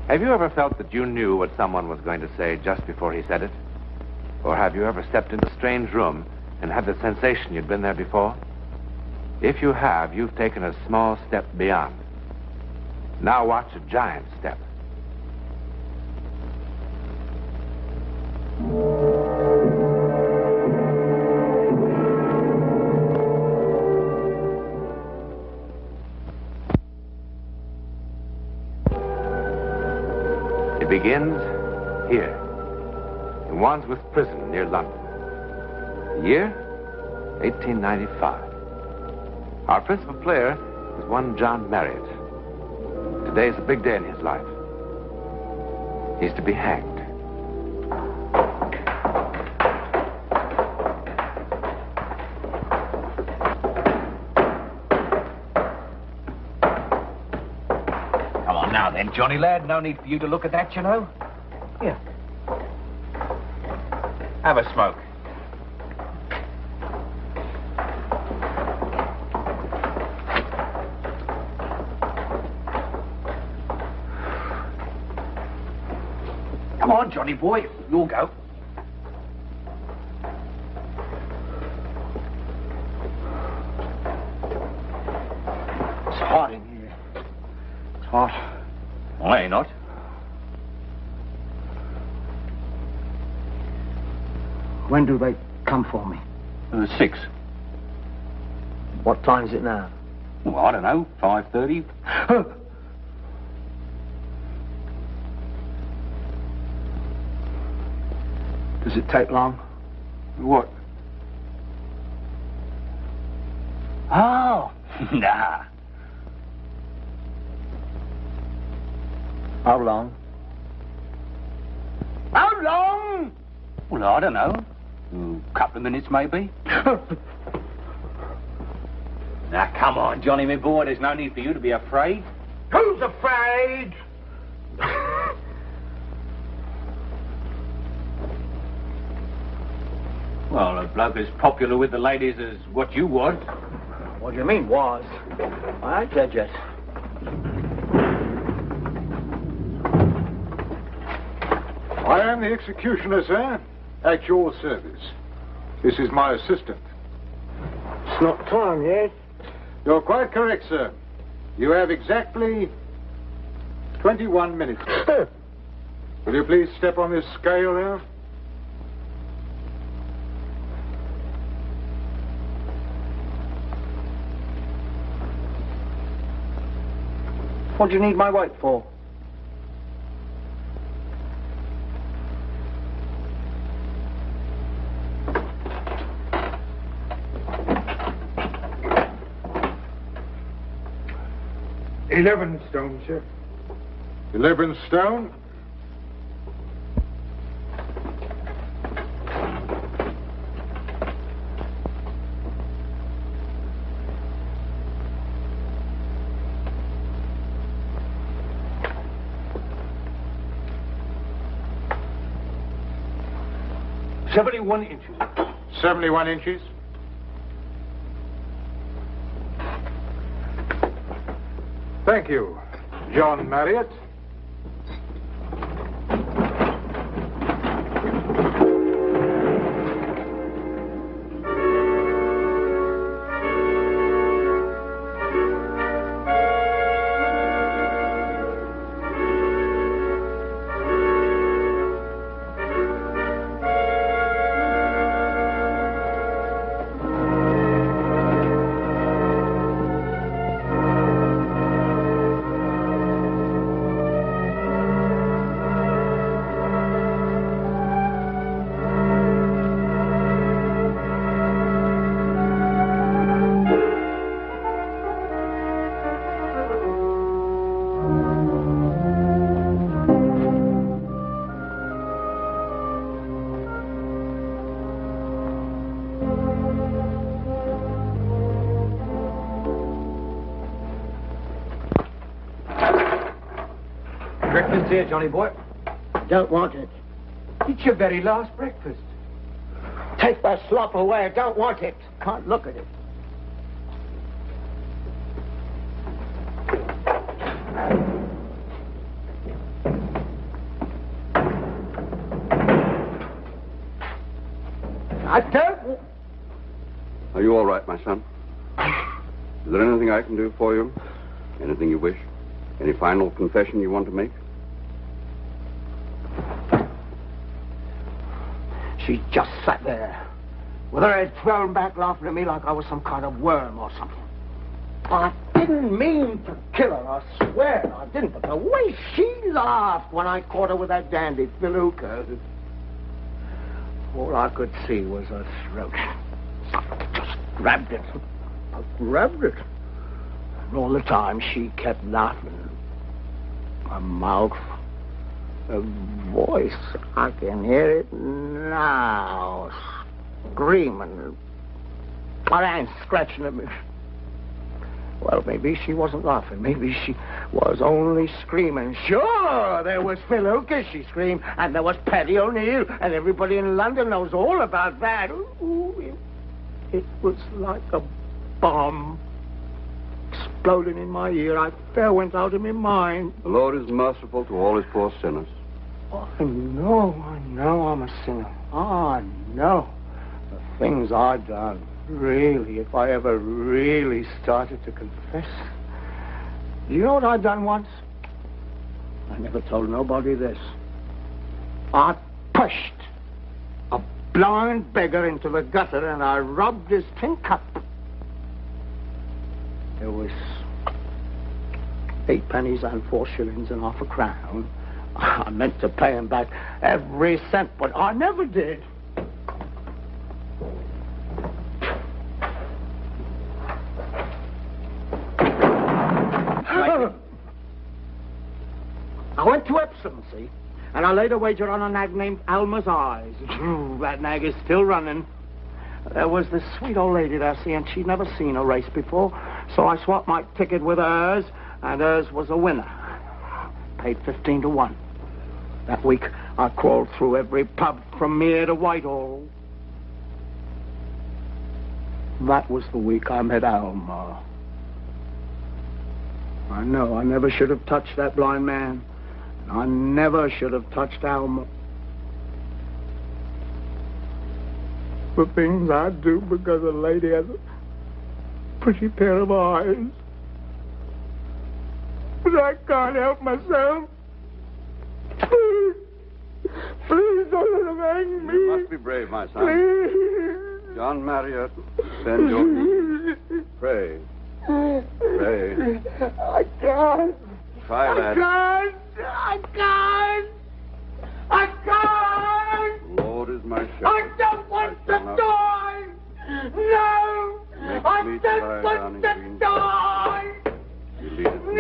Have you ever felt that you knew what someone was going to say just before he said it? Or have you ever stepped into a strange room and had the sensation you'd been there before? If you have, you've taken a small step beyond. Now watch a giant step. It begins here, in Wandsworth Prison near London. The year? 1895. Our principal player is one John Marriott. Today is a big day in his life. He's to be hanged. Come on now then, Johnny lad. No need for you to look at that, you know. Here. Have a smoke. Come on, Johnny boy. You'll go. It's hot in here. It's hot. Well, ain't not. When do they come for me? 6. What time is it now? Well, I don't know. 5:30. Does it take long? What? Oh, nah. How long? How long? Well, I don't know. A couple of minutes, maybe. Now, come on, Johnny, my boy. There's no need for you to be afraid. Who's afraid? Well, a bloke as popular with the ladies as what you was. What do you mean, was? I ain't dead yet. I am the executioner, sir, at your service. This is my assistant. It's not time yet. You're quite correct, sir. You have exactly 21 minutes. Will you please step on this scale there? What do you need my weight for? $11 stone, sir. 11 stone? $71 inches. 71 inches? Thank you, John Marriott. Breakfast here, Johnny boy. Don't want it. It's your very last breakfast. Take that slop away. I don't want it. Can't look at it. right, my son. Is there anything I can do for you? Anything you wish? Any final confession you want to make? She just sat there, with her head thrown back, laughing at me like I was some kind of worm or something. I didn't mean to kill her, I swear I didn't, but the way she laughed when I caught her with that dandy felucca, all I could see was her throat. I just grabbed it. And all the time she kept laughing. Her mouth, her voice, I can hear it now, screaming. Her hands scratching at me. Well, maybe she wasn't laughing. Maybe she was only screaming. Sure, there was Phil Hooker, she screamed, and there was Paddy O'Neill, and everybody in London knows all about that. Ooh, it was like a bomb exploding in my ear. I fair went out of my mind. The Lord is merciful to all his poor sinners. Oh, I know I'm a sinner. I know the things I've done. Really, if I ever really started to confess. Do you know what I'd done once? I never told nobody this. I pushed a blind beggar into the gutter and I robbed his tin cup. There was 8 pennies and 4 shillings and half a crown. I meant to pay him back every cent, but I never did. I went to Epsom, see, and I laid a wager on a nag named Alma's Eyes. That nag is still running. There was this sweet old lady there, see, and she'd never seen a race before, so I swapped my ticket with hers, and hers was a winner. Paid 15 to 1. That week, I crawled through every pub from here to Whitehall. That was the week I met Alma. I know I never should have touched that blind man. I never should have touched Alma. The things I do because a lady has a pretty pair of eyes. But I can't help myself. Please don't let them hang me. You must be brave, my son. Please. John Marriott, bend your knees. Pray. Pray. I can't. Try, lad. I can't. The Lord is my shepherd. I don't want to die. No. I don't want to die. You lead it. No.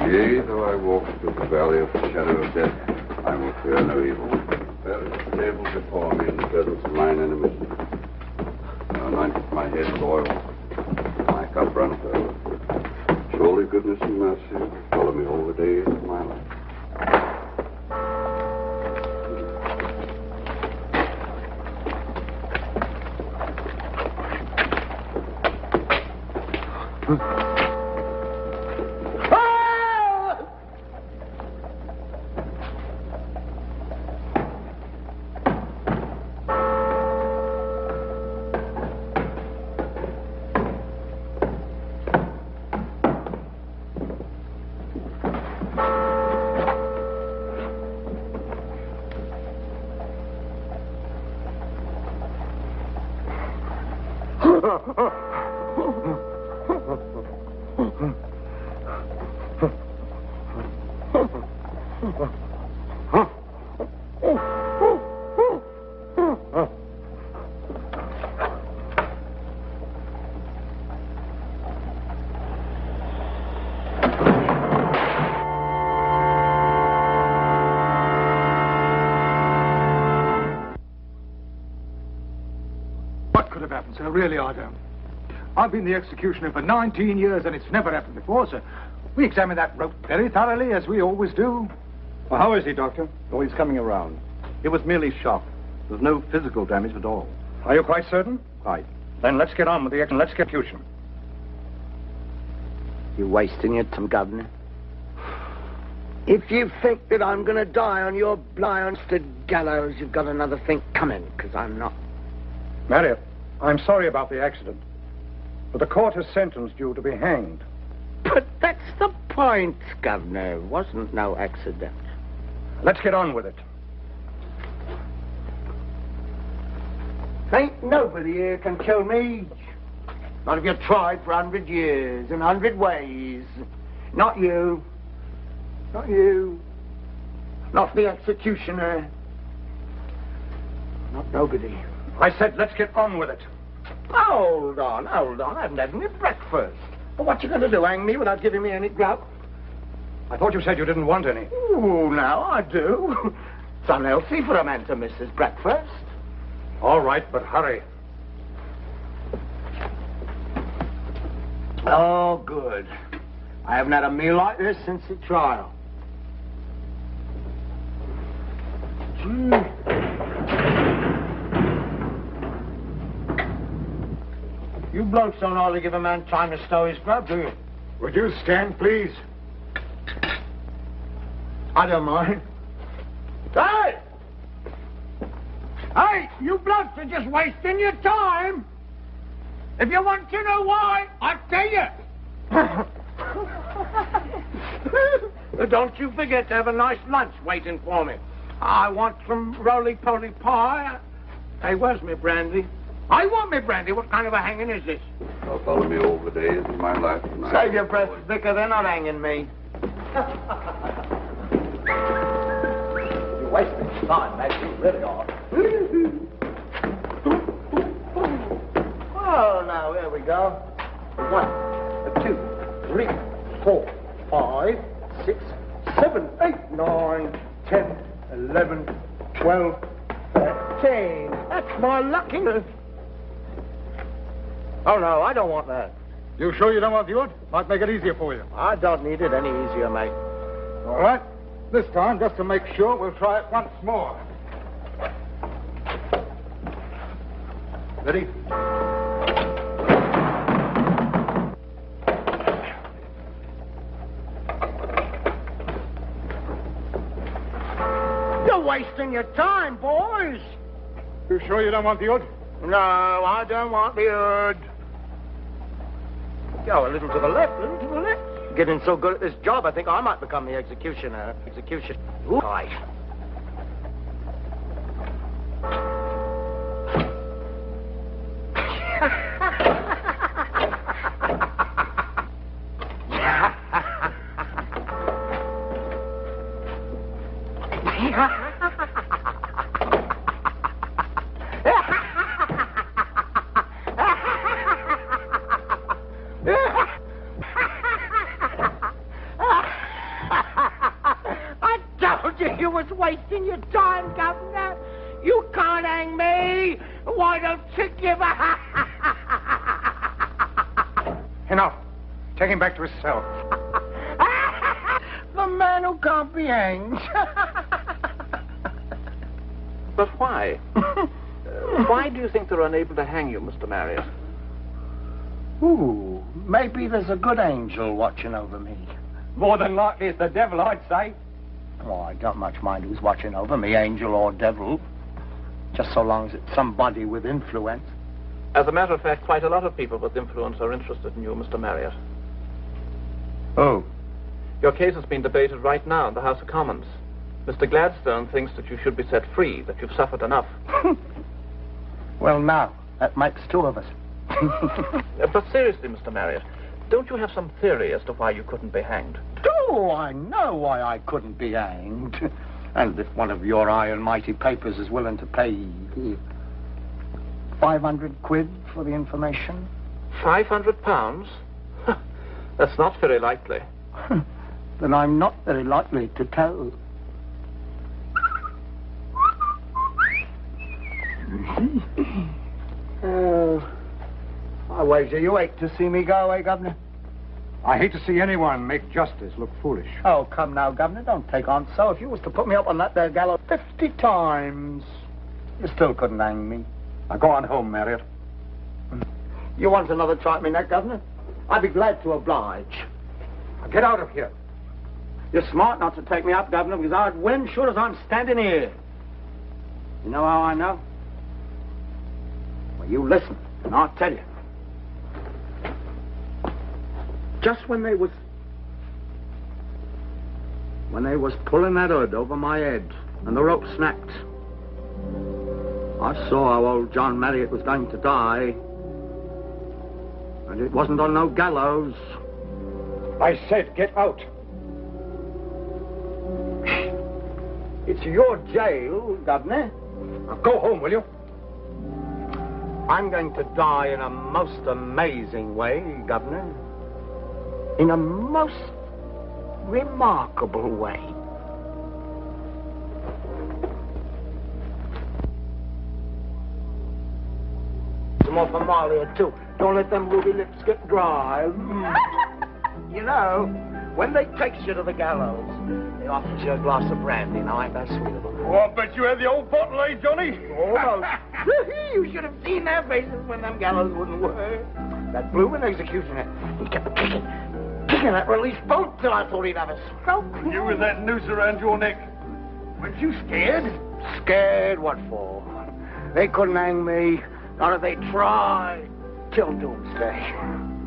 Yea, though I walk through the valley of the shadow of death, I will fear no evil. There is a table before me in the presence of mine enemies. Thou anointest my head with oil. My cup runneth over. Surely goodness and mercy will follow me all the days of my life. What could have happened, sir? Really, I don't. I've been the executioner for 19 years, and it's never happened before, sir. We examined that rope very thoroughly, as we always do. Well, how is he, Doctor? Oh, he's coming around. It was merely shock. There's no physical damage at all. Are you quite certain? Quite. Then let's get on with the execution. You're wasting your time, Governor. If you think that I'm going to die on your blind-stood gallows, you've got another thing coming, because I'm not. Marriott, I'm sorry about the accident, but the court has sentenced you to be hanged. But that's the point, Governor. It wasn't no accident. Let's get on with it. Ain't nobody here can kill me. Not if you tried for 100 years and 100 ways. Not you. Not you. Not the executioner. Not nobody. I said let's get on with it. Hold on. I haven't had any breakfast. Well, what you going to do, hang me without giving me any grub? I thought you said you didn't want any. Ooh, now I do. It's unhealthy for a man to miss his breakfast. All right, but hurry. Oh, good. I haven't had a meal like this since the trial. You blokes don't hardly give a man time to stow his grub, do you? Would you stand, please? I don't mind. Hey! Hey, you blokes are just wasting your time. If you want to know why, I'll tell you. Don't you forget to have a nice lunch waiting for me. I want some roly-poly pie. Hey, where's me brandy? I want me brandy. What kind of a hanging is this? I'll follow me over the days of my life. Save your breath, Vicar. They're not hanging me. You're wasting time, mate. You really are. Oh, now, here we go. 1, 2, 3, 4, 5, 6, 7, 8, 9, 10, 11, 12, 13. That's my luckiness. Oh, no, I don't want that. You sure you don't want the wood? Might make it easier for you. I don't need it any easier, mate. All right. This time, just to make sure, we'll try it once more. Ready? You're wasting your time, boys. You sure you don't want the wood? No, I don't want the hood. Go a little to the left, a little to the left. Getting so good at this job, I think I might become the executioner. Ooh, right. You was wasting your time, Governor. You can't hang me. Why don't you give a... Enough. Take him back to his cell. The man who can't be hanged. But why? Why do you think they're unable to hang you, Mr. Marriott? Ooh, maybe there's a good angel watching over me. More than likely it's the devil, I'd say. Oh, I don't much mind who's watching over me, angel or devil. Just so long as it's somebody with influence. As a matter of fact, quite a lot of people with influence are interested in you, Mr. Marriott. Oh. Your case is being debated right now in the House of Commons. Mr. Gladstone thinks that you should be set free, that you've suffered enough. Well, now, that makes two of us. But seriously, Mr. Marriott, don't you have some theory as to why you couldn't be hanged? Oh, I know why I couldn't be hanged. And if one of your high and mighty papers is willing to pay 500 quid for the information. 500 pounds? That's not very likely. Then I'm not very likely to tell. I wager you hate to see me go, eh, Governor? I hate to see anyone make justice look foolish. Oh, come now, Governor, don't take on so. If you was to put me up on that there gallows 50 times, you still couldn't hang me. Now go on home, Marriott. You want another try at me neck, Governor? I'd be glad to oblige. Now get out of here. You're smart not to take me up, Governor, because I'd win sure as I'm standing here. You know how I know? Well, you listen, and I'll tell you. Just when they was pulling that hood over my head and the rope snapped, I saw how old John Marriott was going to die. And it wasn't on no gallows. I said get out. It's your jail, Governor. Now go home, will you? I'm going to die in a most amazing way, Governor. In a most remarkable way. Some more for Malia, too. Don't let them ruby lips get dry. You know, when they take you to the gallows, they offer you a glass of brandy. Now, ain't that sweet of them? Oh, I bet you had the old bottle, eh, Johnny? Almost. You should have seen their faces when them gallows wouldn't work. That bloomin' executioner, he kept kicking that release bolt till I thought he'd have a stroke. You with that noose around your neck. Weren't you scared? Scared what for? They couldn't hang me, not if they tried, till doomsday.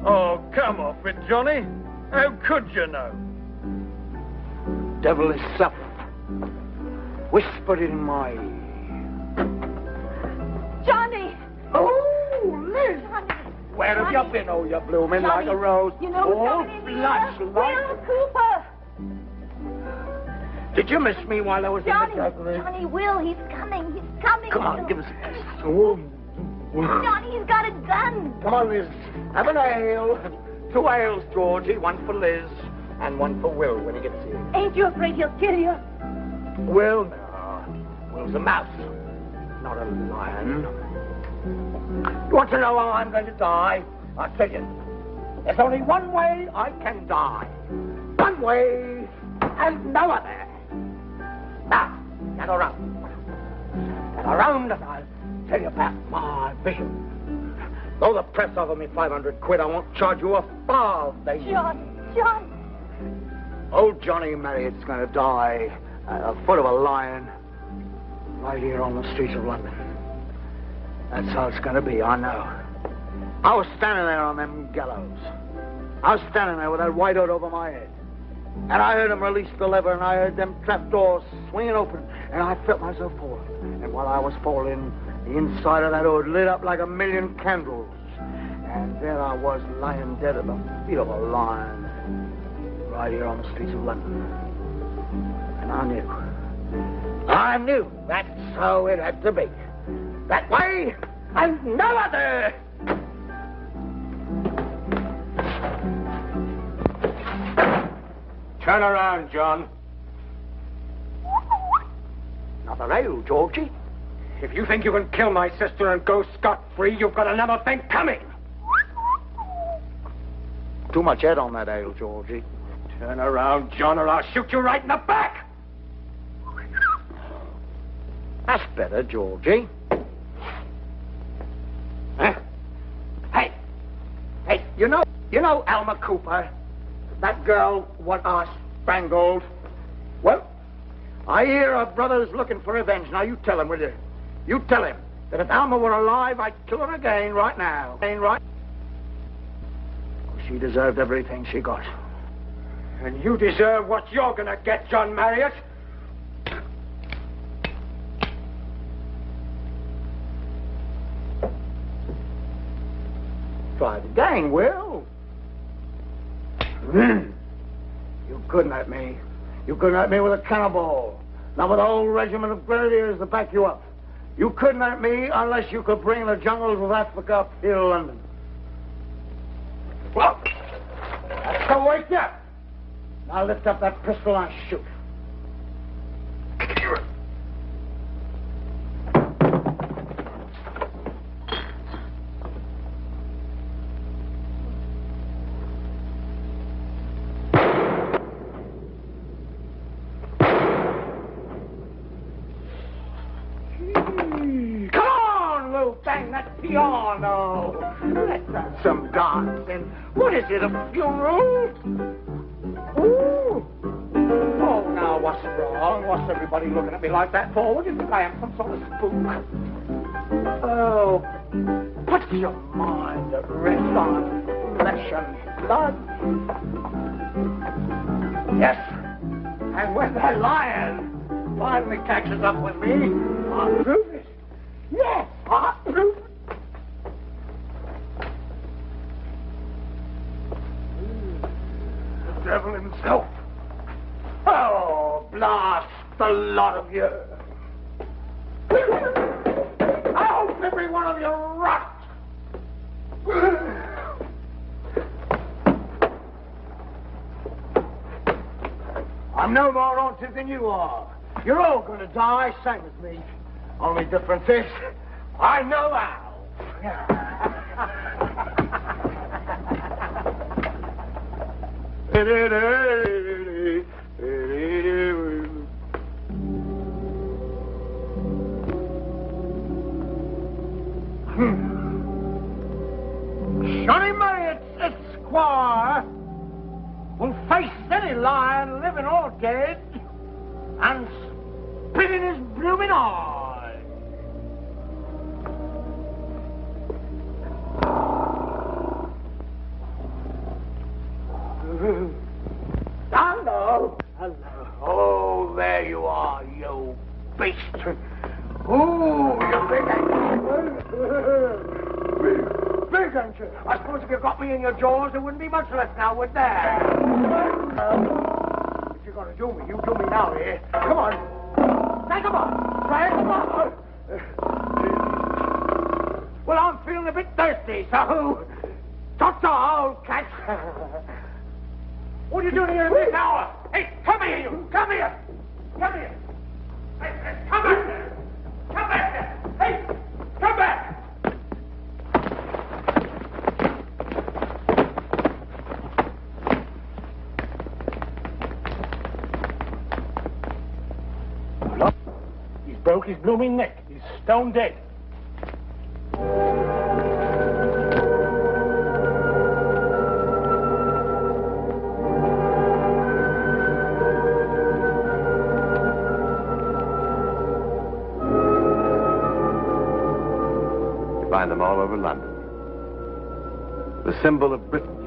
Oh, come off it, Johnny. How could you know? Devil himself whispered in my ear. Johnny! Oh, Liz! Johnny! Where have you been? Oh, you're blooming like a rose. You know who's oh, coming in here? flashlight. Will Cooper! Did you miss me while I was Johnny! in the juggling? Johnny, Will, he's coming. He's coming. Come on, give us a kiss. Oh. Johnny, he's got a gun. Come on, Liz. Have an ale. 2 ales, Georgie. 1 for Liz and 1 for Will when he gets here. Ain't you afraid he'll kill you? Will? No. Will's a mouse, not a lion. You want to know how I'm going to die? I'll tell you. There's only one way I can die. One way and no other. Now, gather round. Gather round and I'll tell you about my vision. Though the press offer me 500 quid, I won't charge you a farthing. John! Old Johnny Marriott's going to die at the foot of a lion right here on the streets of London. That's how it's going to be, I know. I was standing there on them gallows. I was standing there with that white hood over my head. And I heard them release the lever, and I heard them trapdoors swinging open, and I felt myself falling. And while I was falling, the inside of that hood lit up like a million candles. And there I was, lying dead at the feet of a lion, right here on the streets of London. And I knew that's how it had to be. That way, and no other! Turn around, John. Another ale, Georgie. If you think you can kill my sister and go scot-free, you've got another thing coming. Too much head on that ale, Georgie. Turn around, John, or I'll shoot you right in the back. That's better, Georgie. Huh? Hey! You know Alma Cooper, that girl what I strangled. Well, I hear her brother's looking for revenge. Now you tell him, will you? You tell him that if Alma were alive, I'd kill her again right now. Right? She deserved everything she got. And you deserve what you're gonna get, John Marriott. Try it again, Will. You couldn't hurt me. You couldn't hurt me with a cannonball. Not with a whole regiment of grenadiers to back you up. You couldn't hurt me unless you could bring the jungles of Africa up here to London. Well, that's to wake you up. Now lift up that pistol and shoot. Bang that piano. Let's have some dancing. What is it, a funeral? Ooh. Oh, now, what's wrong? What's everybody looking at me like that for? What do you think I am, some sort of spook? Oh, put your mind at rest on flesh and blood. Yes, and when that lion finally catches up with me, I'll prove it. Yes, I'll prove it. The devil himself. Oh, blast the lot of you. I hope every one of you rot. I'm no more haunted than you are. You're all going to die, same as me. Only difference is, I know how. Johnny Marriott, Esquire, will face any lion, living or dead, and spit in his blooming eye. Hello. Hello. Oh, there you are, you beast. Oh, you big, big, ain't you? I suppose if you got me in your jaws, there wouldn't be much left now, would there? If you're going to do me, you do me now, eh? Come on. Drag him on. Drag him on. Well, I'm feeling a bit thirsty, so... Doctor, old cat. What are you doing here in this hour? Hey, come here, you! Come here! Come here! Hey, come back there! Come back there! Hey, come back! Look, he's broke his blooming neck. He's stone dead. Find them all over London. The symbol of Britain.